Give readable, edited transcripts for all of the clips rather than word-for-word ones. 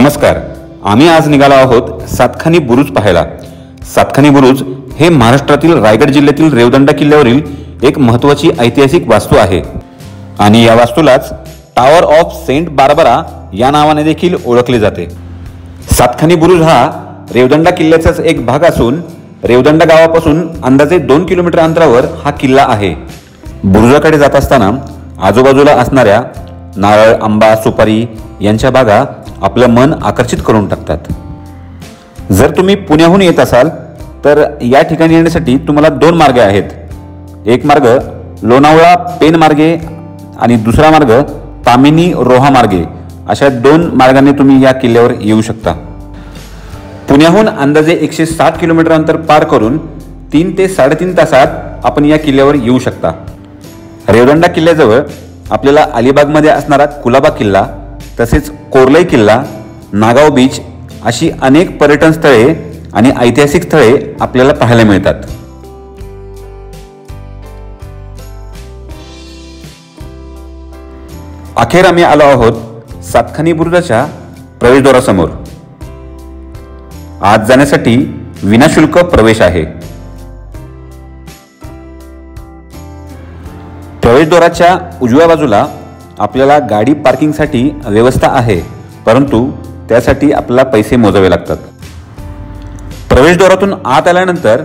नमस्कार। आम्ही आज निघालो आहोत सातखानी बुरुज पाहायला। सातखानी बुरुज हे महाराष्ट्रातील रायगड जिल्ह्यातील रेवदंडा किल्ल्यावरील एक महत्त्वाची ऐतिहासिक वास्तू आहे आणि या वास्तूलाच टावर ऑफ सेंट बार्बरा या नावाने देखील ओळखले जाते। सातखानी बुरुज हा रेवदंडा किल्ल्याचाच एक भाग असून रेवदंडा गावापासून अंदाजे 2 किलोमीटर अंतरावर हा किल्ला आहे। बुरुजाकडे जात असताना आजूबाजूला असणाऱ्या नारळ, आंबा, सुपारी यांच्या बागा आपलं मन आकर्षित करून टाकतात। जर तुम्ही पुण्याहून येत असाल तर या ठिकाणी येण्यासाठी तुम्हाला 2 मार्ग आहेत। एक मार्ग लोणावळा पेन मार्गे आणि दुसरा मार्ग तामिनी रोहा मार्गे, अशा 2 मार्गाने तुम्ही या किल्ल्यावर येऊ शकता। पुण्याहून अंदाजे 160 किलोमीटर अंतर पार करून 3 ते 3.5 तासात आपण या किल्ल्यावर येऊ शकता। रेवदंडा किल्ल्याजवळ आपल्याला अलिबागमध्ये असणारा कुलाबा किल्ला, तसेच कोर्लई किल्ला, नागाव बीच अशी अनेक पर्यटन स्थळे आणि ऐतिहासिक स्थळे आपल्याला पाहायला मिळतात। अखेर आम्ही आलो आहोत सातखानी बुरुजाच्या प्रवेशद्वारासमोर। आत जाण्यासाठी विनाशुल्क प्रवेश आहे। प्रवेशद्वाराच्या उजव्या बाजूला आपल्याला गाडी पार्किंगसाठी व्यवस्था आहे, परंतु त्यासाठी आपल्याला पैसे मोजावे लागतात। प्रवेशद्वारातून आत आल्यानंतर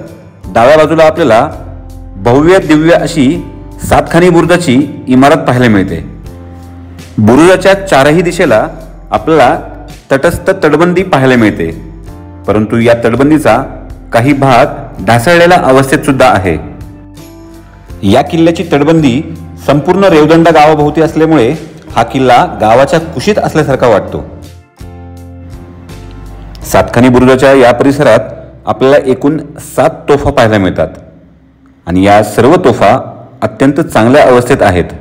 डाव्या बाजूला आपल्याला भव्य दिव्य अशी सातखानी बुरुजाची इमारत पाहायला मिळते। बुरुजाच्या 4ही दिशेला आपल्याला तटस्थ तटबंदी पाहायला मिळते, परंतु या तटबंदीचा काही भाग ढासळलेल्या अवस्थेत सुद्धा आहे। या किल्ल्याची तटबंदी संपूर्ण रेवदंडा गावाभोवती असल्यामुळे हा किल्ला गावाच्या कुशीत असल्यासारखा वाटतो। सातखानी बुरुजाच्या या परिसरात आपल्याला एकूण 7 तोफा पाहायला मिळतात आणि या सर्व तोफा अत्यंत चांगल्या अवस्थेत आहेत।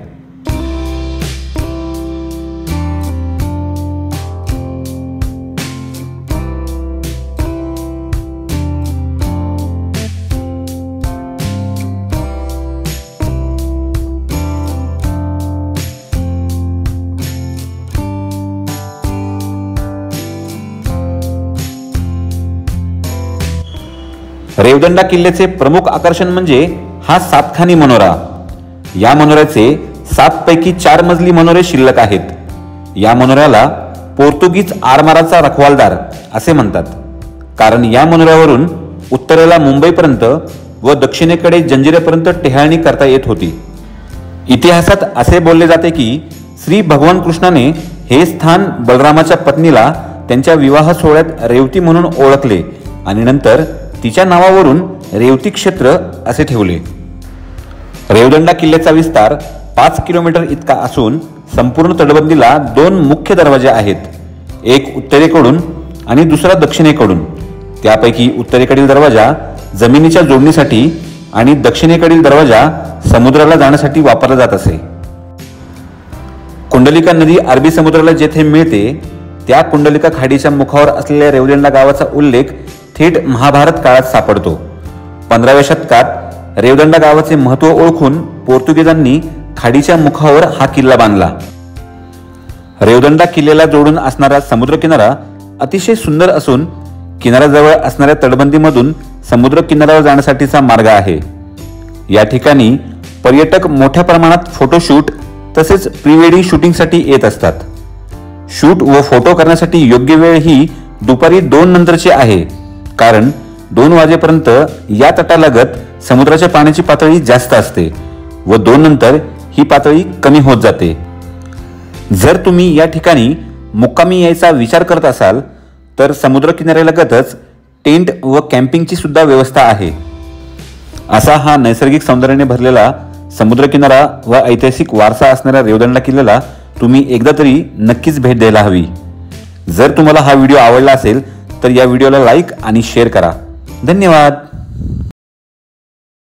रेवदंडा किल्ल्याचे प्रमुख आकर्षण म्हणजे हा सातखानी मनोरा। या मनोऱ्याचे 7 पैकी 4 मजली मनोरे शिल्लक आहेत। या मनोऱ्याला पोर्तुगीज आरमाराचा रखवालदार असे म्हणतात, कारण या मनोऱ्यावरून उत्तरेला मुंबईपर्यंत व दक्षिणेकडे जंजिरेपर्यंत टेहाळणी करता येत होती। इतिहासात असे बोलले जाते की श्री भगवान कृष्णाने हे स्थान बलरामाच्या पत्नीला त्यांच्या विवाह सोहळ्यात रेवती म्हणून ओळखले आणि नंतर तिच्या नावावरून रेवती क्षेत्र असे ठेवले। रेवदंडा किल्ल्याचा विस्तार 5 किलोमीटर इतका असून संपूर्ण तटबंदीला 2 मुख्य दरवाजे आहेत, एक उत्तरेकडून आणि दुसरा दक्षिणेकडून। त्यापैकी उत्तरेकडील दरवाजा जमिनीच्या जोडणीसाठी आणि दक्षिणेकडील दरवाजा समुद्राला जाण्यासाठी वापरला जात असे। कुंडलिका नदी अरबी समुद्राला जेथे मिळते त्या कुंडलिका खाडीच्या मुखावर असलेल्या रेवदंडा गावाचा उल्लेख थेट महाभारत काळात सापडतो। 15व्या शतकात रेवदंडा गावाचे महत्त्व ओळखून पोर्तुगीजांनी खाडीच्या मुखावर हा किल्ला बांधला। रेवदंडा किल्ल्याला जोडून असणारा समुद्र किनारा अतिशय सुंदर असून किनाऱ्याजवळ असणाऱ्या तटबंदीमधून समुद्र किनाऱ्यावर जाण्यासाठीचा मार्ग आहे। या ठिकाणी पर्यटक मोठ्या प्रमाणात फोटोशूट तसेच प्री वेडिंग शूटिंगसाठी येत असतात। शूट व फोटो करण्यासाठी योग्य वेळ ही दुपारी 2 नंतरची आहे, कारण 2 वाजेपर्यंत या तटालगत समुद्राच्या पाण्याची पातळी जास्त असते व 2 नंतर ही पातळी कमी होत जाते। जर तुम्ही या ठिकाणी मुक्कामी यायचा विचार करत असाल तर समुद्र किनाऱ्यालगतच टेंट व कॅम्पिंगची सुद्धा व्यवस्था आहे। असा हा नैसर्गिक सौंदर्याने भरलेला समुद्र किनारा व ऐतिहासिक वारसा असणाऱ्या रेवदंडा किल्ल्याला तुम्ही एकदा तरी नक्कीच भेट द्यायला हवी। जर तुम्हाला हा व्हिडिओ आवडला असेल तर या व्हिडिओला लाईक आणि शेअर करा। धन्यवाद।